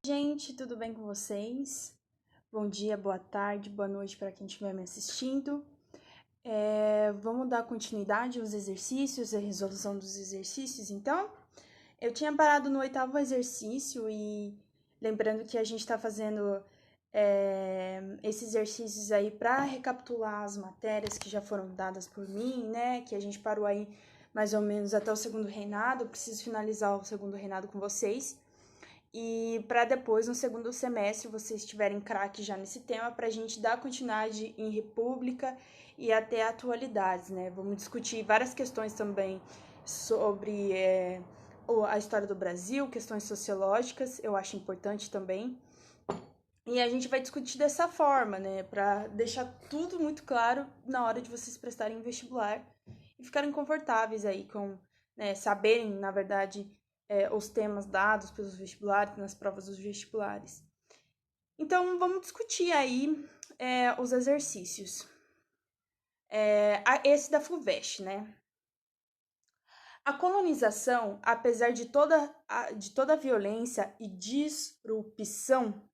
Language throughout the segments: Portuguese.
Gente, tudo bem com vocês? Bom dia, boa tarde, boa noite para quem estiver me assistindo. Vamos dar continuidade aos exercícios, a resolução dos exercícios, então? Eu tinha parado no 8º exercício e lembrando que a gente está fazendo esses exercícios aí para recapitular as matérias que já foram dadas por mim, né? Que a gente parou aí mais ou menos até o segundo reinado. Eu preciso finalizar o segundo reinado com vocês. E para depois, no segundo semestre, vocês tiverem craque já nesse tema, para a gente dar continuidade em República e até atualidades, né? Vamos discutir várias questões também sobre a história do Brasil, questões sociológicas, eu acho importante também. E a gente vai discutir dessa forma, né? Para deixar tudo muito claro na hora de vocês prestarem vestibular e ficarem confortáveis aí com, né, saberem, na verdade, os temas dados pelos vestibulares, nas provas dos vestibulares. Então, vamos discutir aí os exercícios. Esse da FUVEST, né? A colonização, apesar de toda a violência e disrupção,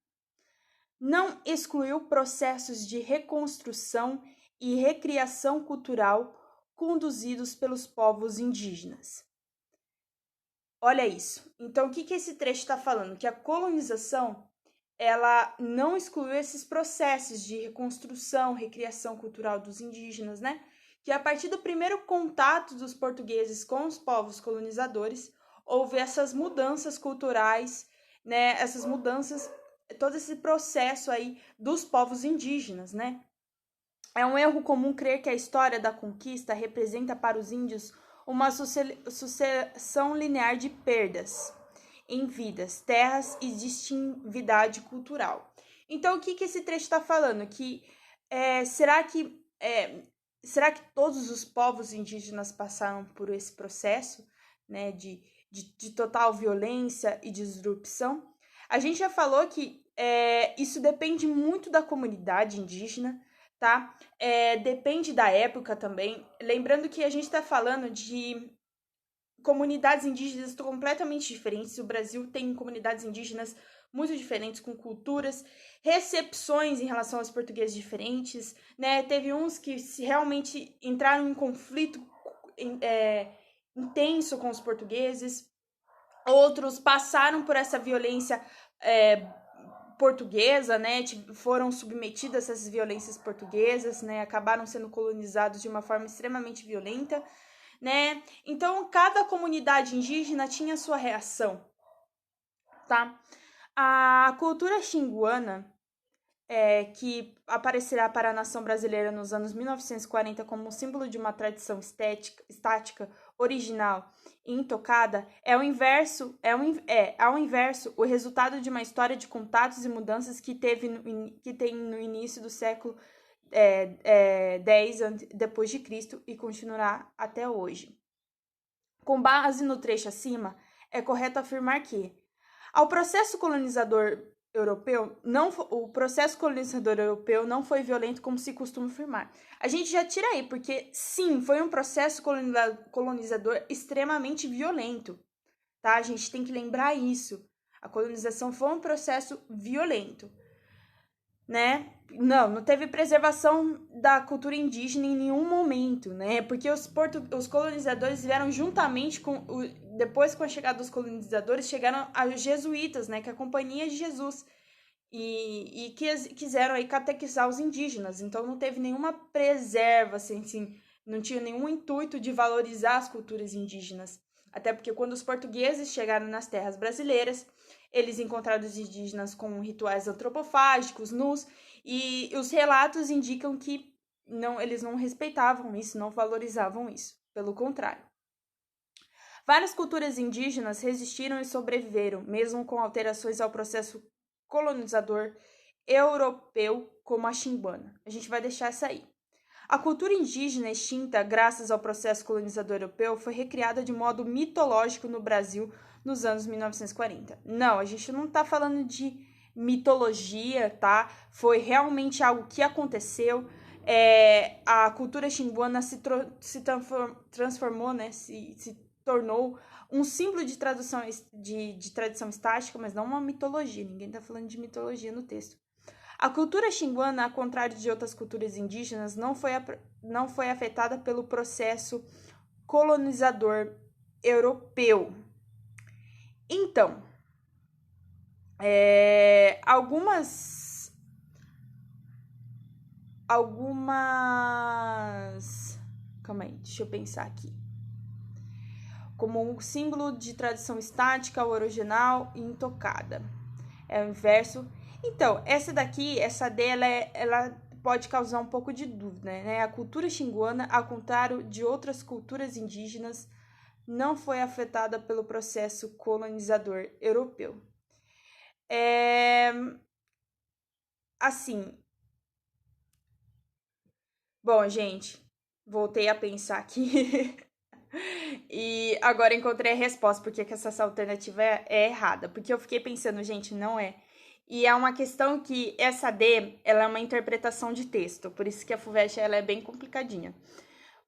não excluiu processos de reconstrução e recriação cultural conduzidos pelos povos indígenas. Olha isso. Então, o que esse trecho está falando? Que a colonização, ela não excluiu esses processos de reconstrução, recriação cultural dos indígenas, né? Que a partir do primeiro contato dos portugueses com os povos colonizadores, houve essas mudanças culturais, né? Essas mudanças, todo esse processo aí dos povos indígenas, né? É um erro comum crer que a história da conquista representa para os índios uma sucessão linear de perdas em vidas, terras e distintividade cultural. Então, o que esse trecho está falando? Será que todos os povos indígenas passaram por esse processo, né, de total violência e disrupção? A gente já falou que isso depende muito da comunidade indígena, tá? Depende da época também. Lembrando que a gente está falando de comunidades indígenas completamente diferentes. O Brasil tem comunidades indígenas muito diferentes, com culturas, recepções em relação aos portugueses diferentes, né? Teve uns que realmente entraram em conflito intenso com os portugueses, outros passaram por essa violência portuguesa, né, foram submetidas a essas violências portuguesas, né, acabaram sendo colonizados de uma forma extremamente violenta, né, então cada comunidade indígena tinha sua reação, tá? A cultura xinguana, que aparecerá para a nação brasileira nos anos 1940 como um símbolo de uma tradição estática, original e intocada, ao inverso, o resultado de uma história de contatos e mudanças que tem no início do século X depois de Cristo e continuará até hoje. Com base no trecho acima, é correto afirmar que o processo colonizador europeu não foi violento como se costuma afirmar. A gente já tira aí, porque sim, foi um processo colonizador extremamente violento, tá? A gente tem que lembrar isso. A colonização foi um processo violento, né? Não teve preservação da cultura indígena em nenhum momento, né? Porque os colonizadores vieram juntamente depois com a chegada dos colonizadores, chegaram os jesuítas, né? Que é a Companhia de Jesus, e que quiseram aí catequizar os indígenas. Então não teve nenhuma preserva, assim, não tinha nenhum intuito de valorizar as culturas indígenas. Até porque quando os portugueses chegaram nas terras brasileiras, eles encontraram os indígenas com rituais antropofágicos, nus, e os relatos indicam que eles não respeitavam isso, não valorizavam isso. Pelo contrário. Várias culturas indígenas resistiram e sobreviveram, mesmo com alterações ao processo colonizador europeu, como a xinguana. A gente vai deixar essa aí. A cultura indígena extinta, graças ao processo colonizador europeu, foi recriada de modo mitológico no Brasil nos anos 1940. Não, a gente não está falando de mitologia, tá? Foi realmente algo que aconteceu. A cultura xinguana se transformou, né? Se tornou um símbolo de tradição estática, mas não uma mitologia. Ninguém está falando de mitologia no texto. A cultura xinguana, ao contrário de outras culturas indígenas, não foi afetada pelo processo colonizador europeu. Então, calma aí, deixa eu pensar aqui. Como um símbolo de tradição estática, original e intocada. É o inverso. Então, essa D, ela pode causar um pouco de dúvida, né? A cultura xinguana, ao contrário de outras culturas indígenas, não foi afetada pelo processo colonizador europeu. Assim. Bom, gente, voltei a pensar aqui e agora encontrei a resposta porque que essa alternativa é errada. Porque eu fiquei pensando, gente, não é. E é uma questão que essa D, ela é uma interpretação de texto, por isso que a FUVEST ela é bem complicadinha.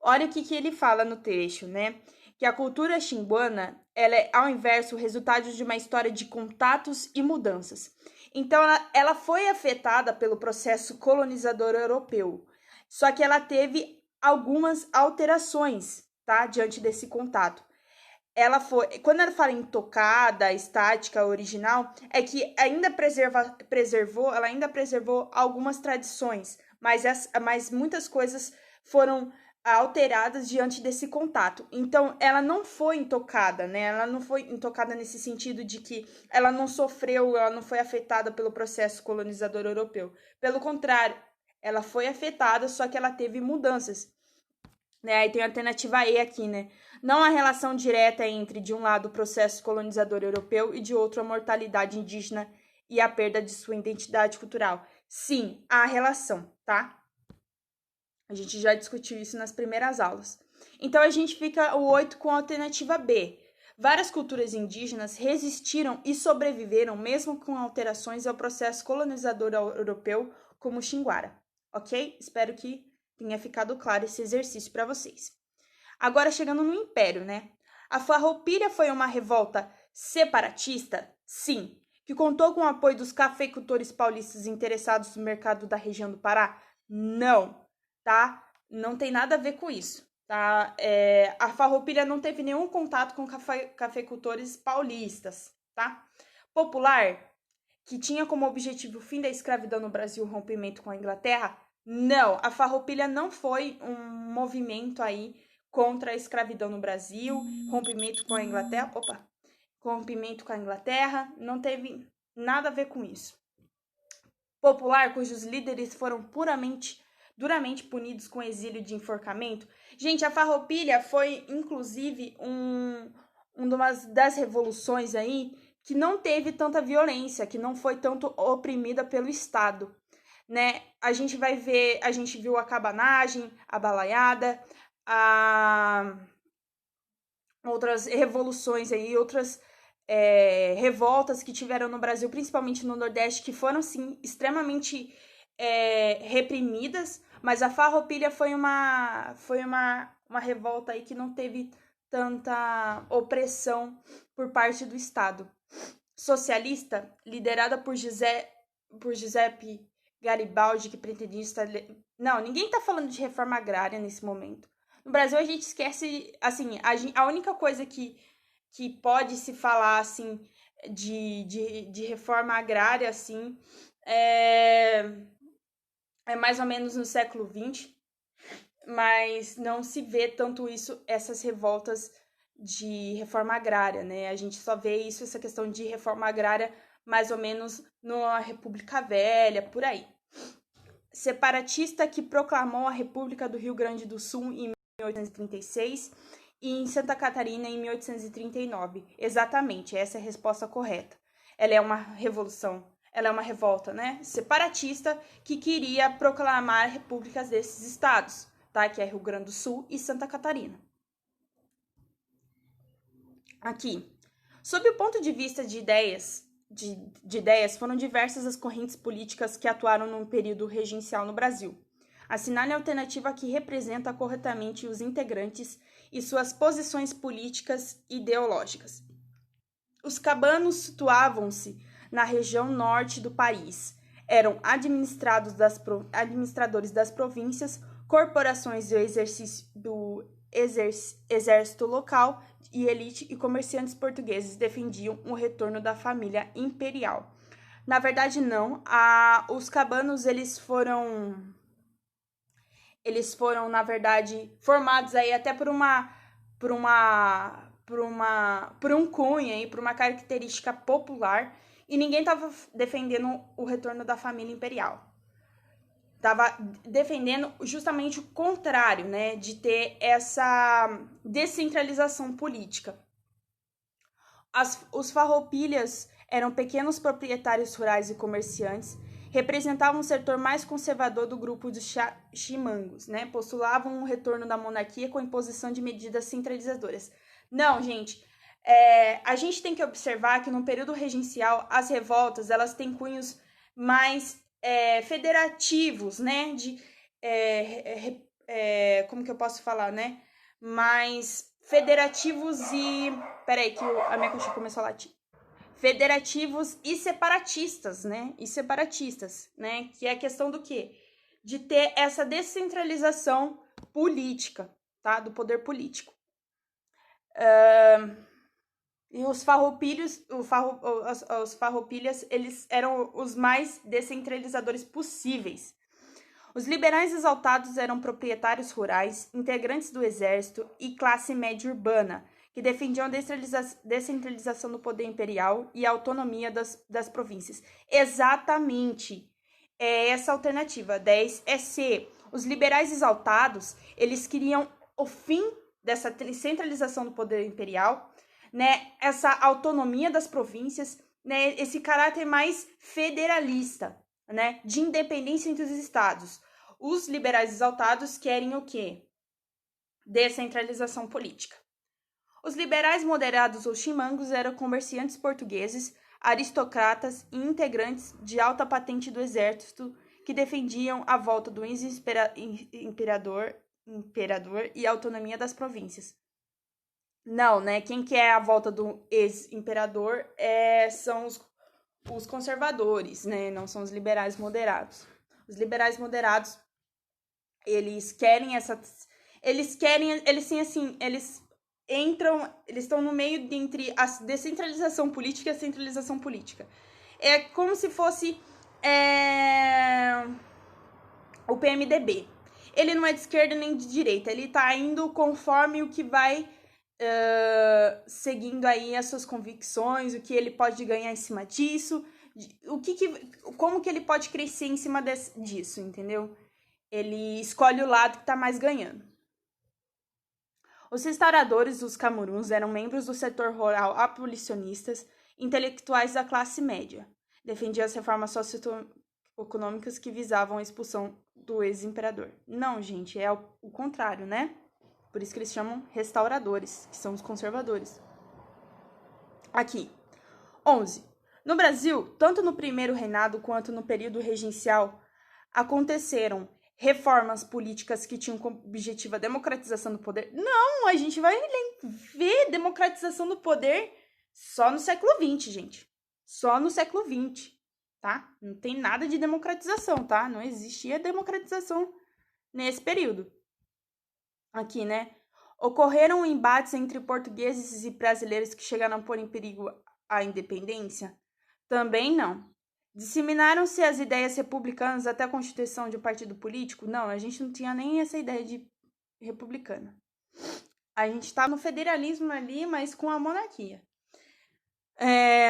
Olha o que ele fala no trecho, né? Que a cultura xinguana, ela é, ao inverso, o resultado de uma história de contatos e mudanças. Então, ela foi afetada pelo processo colonizador europeu, só que ela teve algumas alterações, tá? Diante desse contato. Quando ela fala intocada, estática, original, é que ainda ela ainda preservou algumas tradições, mas muitas coisas foram alteradas diante desse contato. Então, ela não foi intocada, né? Ela não foi intocada nesse sentido de que ela não sofreu, ela não foi afetada pelo processo colonizador europeu. Pelo contrário, ela foi afetada, só que ela teve mudanças. Né? Aí tem a alternativa E aqui, né? Não há relação direta entre, de um lado, o processo colonizador europeu e, de outro, a mortalidade indígena e a perda de sua identidade cultural. Sim, há relação, tá? A gente já discutiu isso nas primeiras aulas. Então, a gente fica o 8 com a alternativa B. Várias culturas indígenas resistiram e sobreviveram mesmo com alterações ao processo colonizador europeu, como o Xinguara. Ok? Espero que tenha ficado claro esse exercício para vocês. Agora, chegando no Império, né? A Farroupilha foi uma revolta separatista? Sim. Que contou com o apoio dos cafeicultores paulistas interessados no mercado da região do Pará? Não, tá? Não tem nada a ver com isso, tá? A Farroupilha não teve nenhum contato com cafeicultores paulistas, tá? Popular, que tinha como objetivo o fim da escravidão no Brasil e o rompimento com a Inglaterra? Não, a Farroupilha não foi um movimento aí contra a escravidão no Brasil, rompimento com a Inglaterra, rompimento com a Inglaterra, não teve nada a ver com isso. Popular, cujos líderes foram duramente punidos com exílio de enforcamento. Gente, a Farroupilha foi, inclusive, uma das revoluções aí que não teve tanta violência, que não foi tanto oprimida pelo Estado, né? A gente viu a cabanagem, a balaiada, outras revoluções aí, outras revoltas que tiveram no Brasil, principalmente no Nordeste, que foram, sim, extremamente reprimidas, mas a Farroupilha foi uma revolta aí que não teve tanta opressão por parte do Estado. Socialista, liderada por Giuseppe Garibaldi, que pretendia... Não, ninguém tá falando de reforma agrária nesse momento. No Brasil, a gente esquece, assim, a única coisa que pode se falar, assim, de reforma agrária, assim, é mais ou menos no século XX, mas não se vê tanto essas revoltas de reforma agrária, né? A gente só vê essa questão de reforma agrária, mais ou menos na República Velha, por aí. Separatista que proclamou a República do Rio Grande do Sul em 1836 e em Santa Catarina em 1839. Exatamente, essa é a resposta correta. Ela é uma revolta, né? Separatista que queria proclamar repúblicas desses estados, tá? Que é Rio Grande do Sul e Santa Catarina. Aqui, sob o ponto de vista de ideias, foram diversas as correntes políticas que atuaram no período regencial no Brasil. Assinale a alternativa que representa corretamente os integrantes e suas posições políticas e ideológicas. Os cabanos situavam-se na região norte do país. Eram administradores das províncias, corporações do exército local e elite e comerciantes portugueses defendiam o retorno da família imperial. Na verdade, não. Os cabanos, eles foram, na verdade, formados aí até por um cunho aí, por uma característica popular, e ninguém estava defendendo o retorno da família imperial. Estava defendendo justamente o contrário, né, de ter essa descentralização política. Os farroupilhas eram pequenos proprietários rurais e comerciantes, representavam o setor mais conservador do grupo dos chimangos, né? Postulavam o retorno da monarquia com a imposição de medidas centralizadoras. Não, gente, a gente tem que observar que no período regencial as revoltas elas têm cunhos mais federativos, né? Como que eu posso falar, né? Mais federativos e... Peraí, que a minha coxa começou a latir. Federativos e separatistas, né? Que é a questão do quê? De ter essa descentralização política, tá? Do poder político. E os farroupilhas, eles eram os mais descentralizadores possíveis. Os liberais exaltados eram proprietários rurais, integrantes do exército e classe média urbana, que defendiam a descentralização do poder imperial e a autonomia das províncias. Exatamente. É essa alternativa. 10 é C. Os liberais exaltados, eles queriam o fim dessa centralização do poder imperial, né? Essa autonomia das províncias, né? Esse caráter mais federalista, né? De independência entre os estados. Os liberais exaltados querem o quê? Descentralização política. Os liberais moderados ou chimangos eram comerciantes portugueses, aristocratas e integrantes de alta patente do exército que defendiam a volta do ex-imperador e a autonomia das províncias. Não, né? Quem quer a volta do ex-imperador são os conservadores, né? Não são os liberais moderados. Os liberais moderados, eles querem eles estão no meio entre a descentralização política e a centralização política. É como se fosse o PMDB. Ele não é de esquerda nem de direita, ele tá indo conforme o que vai seguindo aí as suas convicções, o que ele pode ganhar em cima disso, como que ele pode crescer em cima disso, entendeu? Ele escolhe o lado que tá mais ganhando. Os restauradores dos camuruns eram membros do setor rural abolicionistas, intelectuais da classe média. Defendiam as reformas socioeconômicas que visavam a expulsão do ex-imperador. Não, gente, é o contrário, né? Por isso que eles chamam restauradores, que são os conservadores. Aqui. 11. No Brasil, tanto no primeiro reinado quanto no período regencial, aconteceram reformas políticas que tinham como objetivo a democratização do poder. Não, a gente vai ver democratização do poder só no século XX, gente. Só no século XX, tá? Não tem nada de democratização, tá? Não existia democratização nesse período. Aqui, né? Ocorreram embates entre portugueses e brasileiros que chegaram a pôr em perigo a independência? Também não. Disseminaram-se as ideias republicanas até a constituição de um partido político? Não, a gente não tinha nem essa ideia de republicana. A gente está no federalismo ali, mas com a monarquia.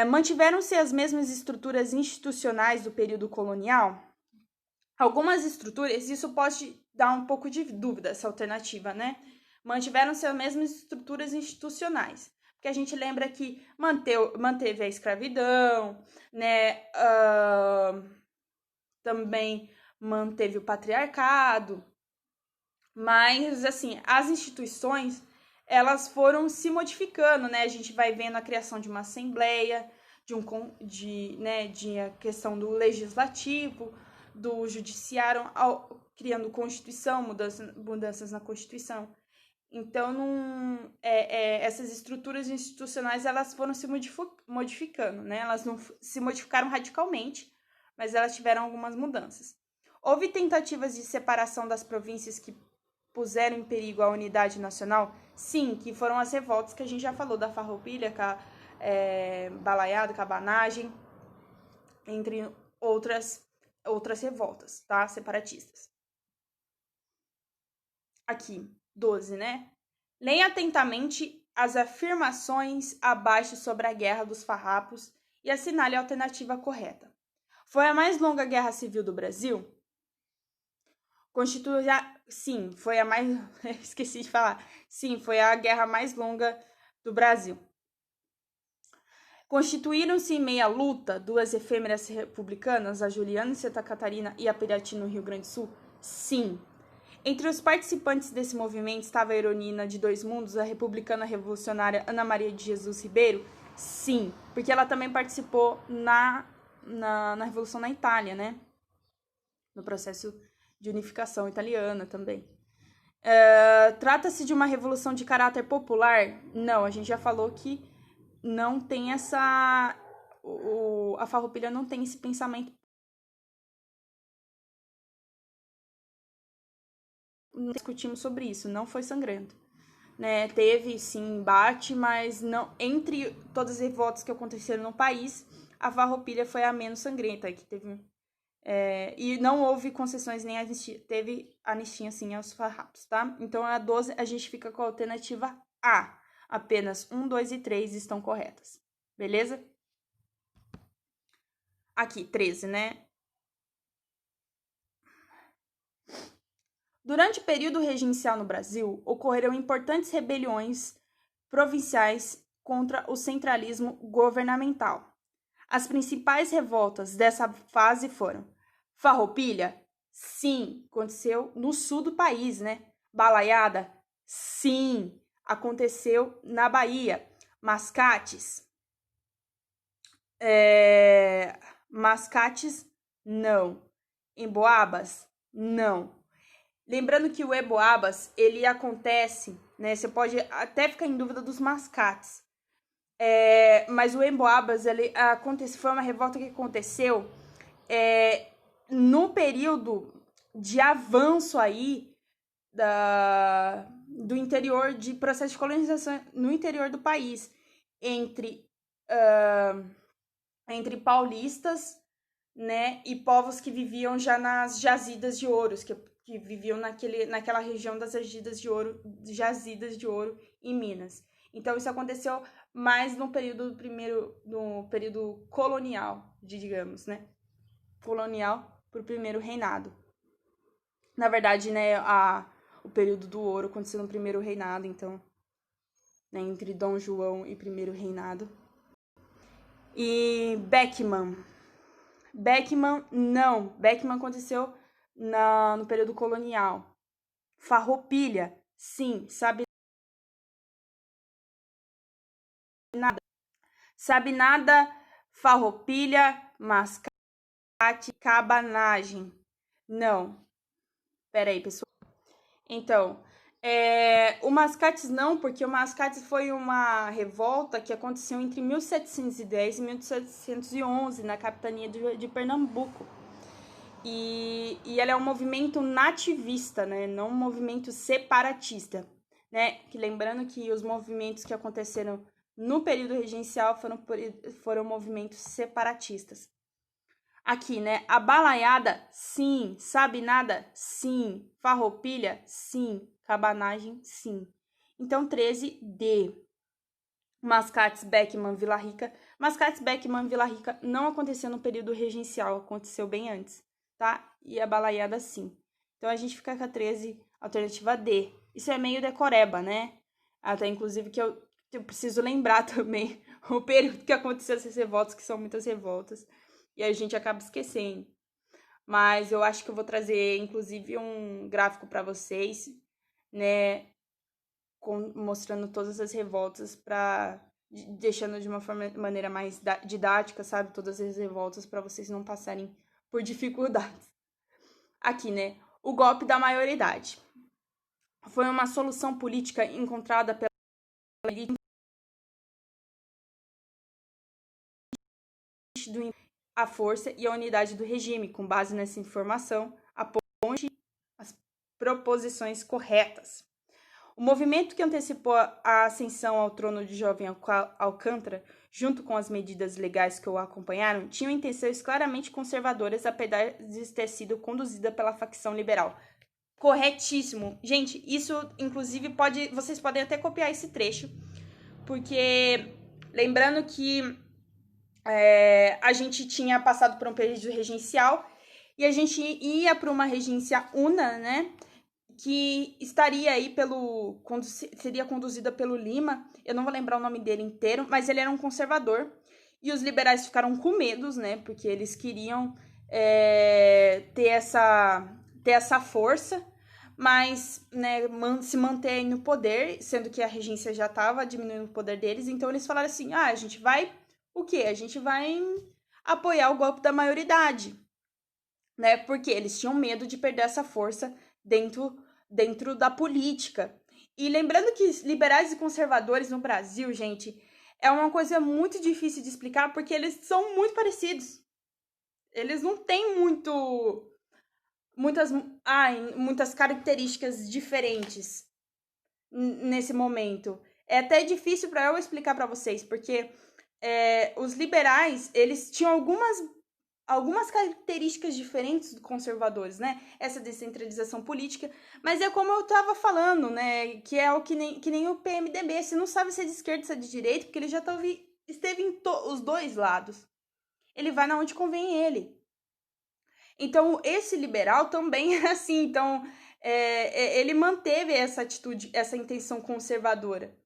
Mantiveram-se as mesmas estruturas institucionais do período colonial? Algumas estruturas, isso pode dar um pouco de dúvida, essa alternativa, né? Mantiveram-se as mesmas estruturas institucionais. Porque a gente lembra que manteve a escravidão, né? Também manteve o patriarcado. Mas, assim, as instituições, elas foram se modificando, né? A gente vai vendo a criação de uma assembleia, de a questão do legislativo, do judiciário, criando Constituição, mudanças na Constituição. Então, essas estruturas institucionais, elas foram se modificando, né? Elas não se modificaram radicalmente, mas elas tiveram algumas mudanças. Houve tentativas de separação das províncias que puseram em perigo a unidade nacional? Sim, que foram as revoltas que a gente já falou, da Farroupilha, Balaiada, Cabanagem, entre outras revoltas, tá? Separatistas. Aqui, 12, né? Leia atentamente as afirmações abaixo sobre a Guerra dos Farrapos e assinale a alternativa correta. Foi a mais longa guerra civil do Brasil? Sim, foi a mais... Esqueci de falar. Sim, foi a guerra mais longa do Brasil. Constituíram-se em meia luta duas efêmeras republicanas, a Juliana em Santa Catarina e a Pirati no Rio Grande do Sul? Sim. Entre os participantes desse movimento estava a heroína de Dois Mundos, a republicana revolucionária Ana Maria de Jesus Ribeiro? Sim, porque ela também participou na Revolução na Itália, né? No processo de unificação italiana também. Trata-se de uma revolução de caráter popular? Não, a gente já falou que não tem essa... a Farroupilha não tem esse pensamento. Não discutimos sobre isso, não foi sangrento. Né? Teve, sim, embate, mas não entre todas as revoltas que aconteceram no país, a Farroupilha foi a menos sangrenta, que teve... e não houve concessões nem anistia. Teve anistia, sim, aos farrapos, tá? Então, a 12, a gente fica com a alternativa A. Apenas 1, 2 e 3 estão corretas. Beleza? Aqui, 13, né? Durante o período regencial no Brasil, ocorreram importantes rebeliões provinciais contra o centralismo governamental. As principais revoltas dessa fase foram Farroupilha? Sim, aconteceu no sul do país, né? Balaiada? Sim, aconteceu na Bahia. Mascates? Mascates? Não. Emboabas? Não. Lembrando que o Emboabas, ele acontece, né? Você pode até ficar em dúvida dos mascates. Mas o Emboabas, foi uma revolta que aconteceu no período de avanço aí do interior, de processo de colonização no interior do país, entre paulistas, né, e povos que viviam já nas jazidas de ouro, que viviam naquela região das jazidas de ouro em Minas. Então, isso aconteceu mais no período colonial, digamos, né? Colonial para o primeiro reinado. Na verdade, né, o período do ouro aconteceu no primeiro reinado, então, né, entre Dom João e primeiro reinado. E Beckman, não. Beckman aconteceu no período colonial. Farroupilha, sim. Sabe nada, Farroupilha, Mascate, Cabanagem. Não. Pera aí, pessoal. Então, o Mascates não, porque o Mascates foi uma revolta que aconteceu entre 1710 e 1711, na capitania de Pernambuco. E ela é um movimento nativista, né? Não um movimento separatista, né? Lembrando que os movimentos que aconteceram no período regencial foram movimentos separatistas. Aqui, né? A Balaiada, sim. Sabe nada? Sim. Farroupilha, sim. Cabanagem, sim. Então, 13D. Mascates, Beckman, Vila Rica. Mascates, Beckman, Vila Rica não aconteceu no período regencial, aconteceu bem antes, tá? E a Balaiada, sim. Então, a gente fica com a 13, alternativa D. Isso é meio decoreba, né? Até, inclusive, que eu preciso lembrar também o período que aconteceu essas revoltas, que são muitas revoltas. E a gente acaba esquecendo. Mas eu acho que eu vou trazer, inclusive, um gráfico para vocês, né? Mostrando todas as revoltas, deixando de uma maneira mais didática, sabe? Todas as revoltas, para vocês não passarem por dificuldades. Aqui, né? o golpe da maioridade. Foi uma solução política encontrada pela elite a força e a unidade do regime. Com base nessa informação, aponte as proposições corretas. O movimento que antecipou a ascensão ao trono de Jovem Alcântara, junto com as medidas legais que o acompanharam, tinham intenções claramente conservadoras, apesar de ter sido conduzida pela facção liberal. Corretíssimo. Gente, isso, inclusive, vocês podem até copiar esse trecho, porque lembrando que a gente tinha passado por um período regencial e a gente ia para uma regência una, né? Que estaria aí seria conduzida pelo Lima. Eu não vou lembrar o nome dele inteiro, mas ele era um conservador. E os liberais ficaram com medo, né? Porque eles queriam ter essa força, mas, né, se manter no poder, sendo que a regência já estava diminuindo o poder deles. Então eles falaram assim, a gente vai o quê? A gente vai apoiar o golpe da maioridade, né? Porque eles tinham medo de perder essa força dentro da política. E lembrando que muitos e conservadores no Brasil, gente, é uma coisa muito difícil de explicar, porque eles são muito parecidos. Eles não têm muitas características diferentes nesse momento. É até difícil para eu explicar para vocês, porque os liberais, eles tinham algumas características diferentes dos conservadores, né? Essa descentralização política, mas é como eu estava falando, né? Que é o que nem o PMDB, você não sabe se é de esquerda ou se é de direita, porque ele já esteve em os dois lados. Ele vai na onde convém ele. Então, esse liberal também é assim. Então, ele manteve essa atitude, essa intenção conservadora,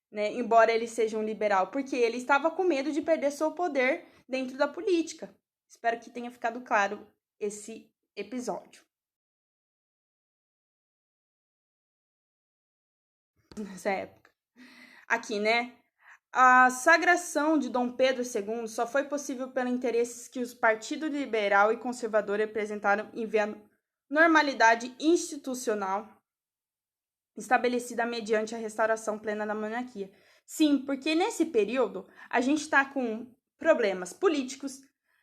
né? Embora ele seja um liberal, porque ele estava com medo de perder seu poder dentro da política. Espero que tenha ficado claro esse episódio. Nessa época. Aqui, né? A sagração de Dom Pedro II só foi possível pelos interesses que os partidos liberal e conservador representaram enviando normalidade institucional estabelecida mediante a restauração plena da monarquia. Sim, porque nesse período a gente está com problemas políticos,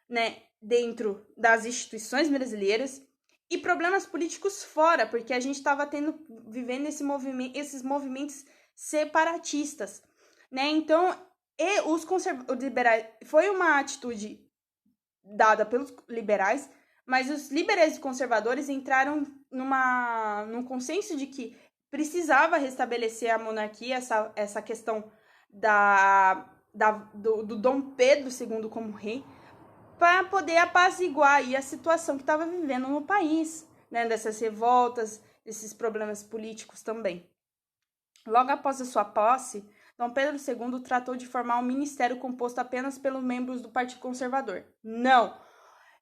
né, dentro das instituições brasileiras e problemas políticos fora, porque a gente estava vivendo esses movimentos separatistas, né? Então, os liberais foi uma atitude dada pelos liberais, mas os liberais e conservadores entraram num consenso de que precisava restabelecer a monarquia, essa questão do Dom Pedro II como rei, para poder apaziguar aí a situação que estava vivendo no país, né, dessas revoltas, desses problemas políticos também. Logo após a sua posse, Dom Pedro II tratou de formar um ministério composto apenas pelos membros do Partido Conservador. Não!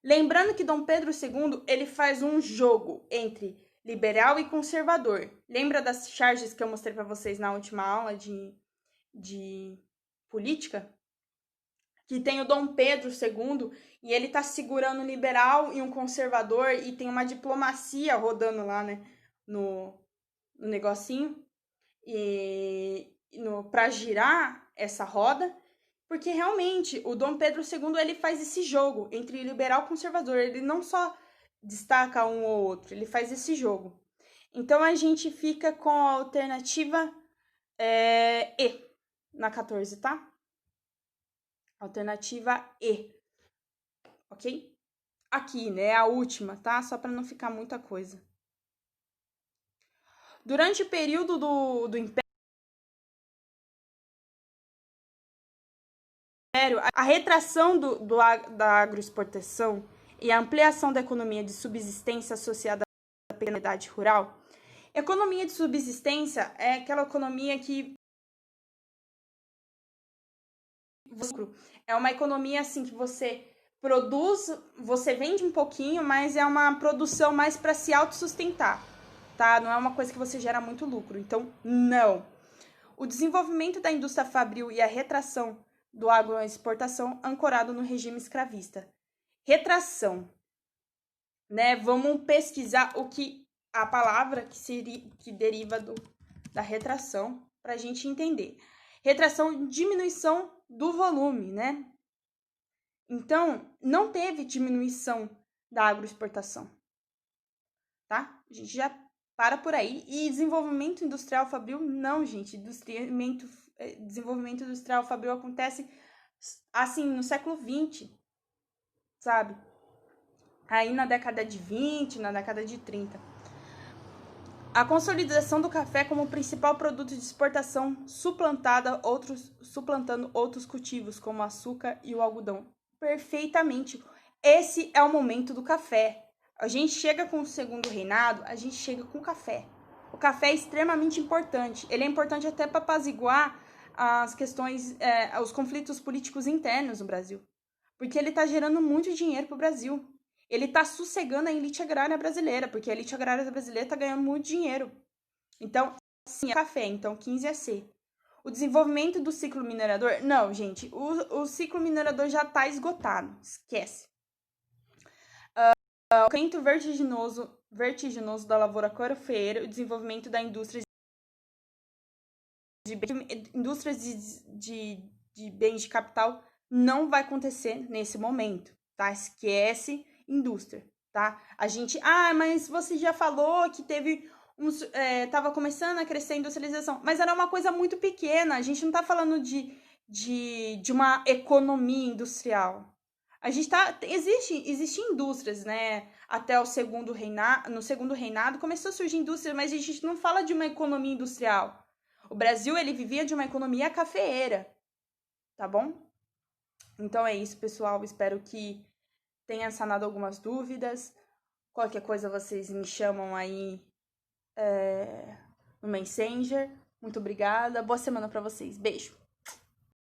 Lembrando que Dom Pedro II, ele faz um jogo entre liberal e conservador. Lembra das charges que eu mostrei para vocês na última aula de política? Que tem o Dom Pedro II e ele tá segurando um liberal e um conservador e tem uma diplomacia rodando lá, né, no negocinho para girar essa roda, porque realmente o Dom Pedro II ele faz esse jogo entre liberal e conservador, ele não só destaca um ou outro, ele faz esse jogo. Então a gente fica com a alternativa E na 14, tá? Alternativa E, ok? Aqui, né, a última, tá? Só para não ficar muita coisa. Durante o período do Império, a retração da agroexportação e a ampliação da economia de subsistência associada à pecuariedade rural. Economia de subsistência é aquela economia que é uma economia assim que você produz, você vende um pouquinho, mas é uma produção mais para se autossustentar, tá? Não é uma coisa que você gera muito lucro. Então, não. O desenvolvimento da indústria fabril e a retração do agroexportação ancorado no regime escravista. Retração, né? Vamos pesquisar o que a palavra que deriva da retração, para a gente entender. Retração, diminuição do volume, né? Então, não teve diminuição da agroexportação, tá? A gente já para por aí. E desenvolvimento industrial fabril, não, gente. Desenvolvimento industrial fabril acontece, assim, no século XX, sabe? Aí na década de 20, na década de 30. A consolidação do café como principal produto de exportação, suplantando outros cultivos, como o açúcar e o algodão. Perfeitamente. Esse é o momento do café. A gente chega com o segundo reinado, a gente chega com o café. O café é extremamente importante. Ele é importante até para apaziguar as questões, os conflitos políticos internos no Brasil. Porque ele está gerando muito dinheiro para o Brasil. Ele está sossegando a elite agrária brasileira, porque a elite agrária brasileira está ganhando muito dinheiro. Então, sim, é café. Então, 15 é C. O desenvolvimento do ciclo minerador... Não, gente, o ciclo minerador já está esgotado. Esquece. O crescimento vertiginoso da lavoura cafeeira, o desenvolvimento da indústria de bens de capital não vai acontecer nesse momento, tá? Esquece indústria, tá? A gente, mas você já falou que teve tava começando a crescer a industrialização, mas era uma coisa muito pequena, a gente não tá falando de uma economia industrial. A gente existe indústrias, né? Até no segundo reinado começou a surgir indústria, mas a gente não fala de uma economia industrial. O Brasil, ele vivia de uma economia cafeeira, tá bom? Então é isso, pessoal. Espero que tenha sanado algumas dúvidas. Qualquer coisa vocês me chamam aí no Messenger. Muito obrigada. Boa semana para vocês. Beijo.